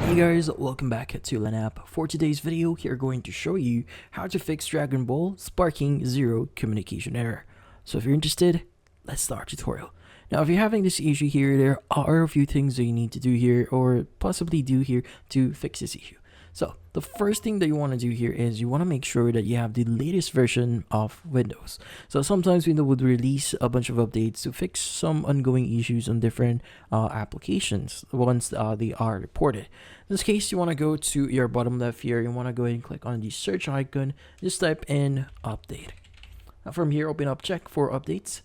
Hey guys, welcome back to LANAP. For today's video, we are going to show you how to fix Dragon Ball sparking zero communication error. So if you're interested, let's start the tutorial. Now if you're having this issue here, there are a few things that you need to do here or possibly do here to fix this issue. So the first thing that you want to do here is you want to make sure that you have the latest version of Windows. So sometimes Windows would release a bunch of updates to fix some ongoing issues on different applications once they are reported. In this case, you want to go to your bottom left here. You want to go ahead and click on the search icon. Just type in update. Now from here, open up check for updates.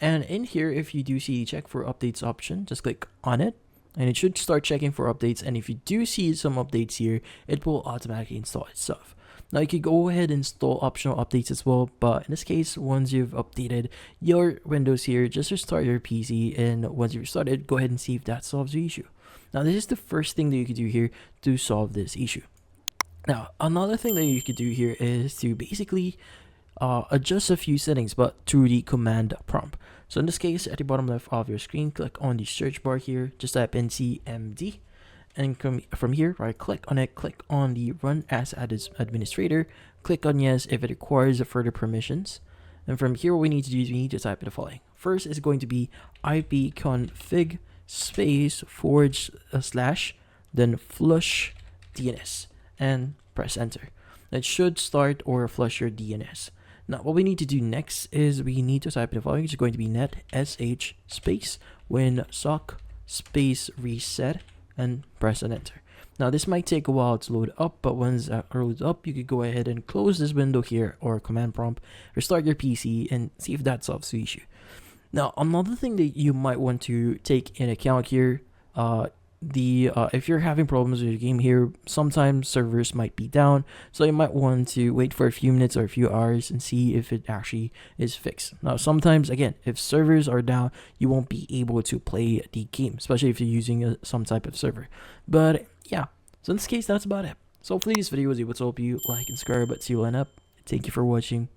And in here, if you do see check for updates option, just click on it. And it should start checking for updates, and if you do see some updates here, it will automatically install itself. Now you can go ahead and install optional updates as well, but in this case, once you've updated your Windows here, just restart your PC, and once you've started, go ahead and see if that solves the issue. Now this is the first thing that you can do here to solve this issue. Now another thing that you could do here is to basically adjust a few settings, but through the command prompt. So in this case, at the bottom left of your screen, click on the search bar here, just type ncmd, and from here, right click on it, click on the run as administrator, click on yes if it requires further permissions. And from here, what we need to do is we need to type in the following. First is going to be ipconfig space / then flush DNS, and press enter. That should start or flush your DNS. Now what we need to do next is we need to type in the following. It's going to be net sh space winsock space reset and press an enter. Now this might take a while to load up, but once that loads up, you could go ahead and close this window here or command prompt, restart your PC, and see if that solves the issue. Now another thing that you might want to take in account here, if you're having problems with your game here, sometimes servers might be down, so you might want to wait for a few minutes or a few hours and see if it actually is fixed. Now sometimes, again, if servers are down, you won't be able to play the game, especially if you're using some type of server. But yeah, so in this case, that's about it. So hopefully this video was able to help you. Like and subscribe, but see you line up. Thank you for watching.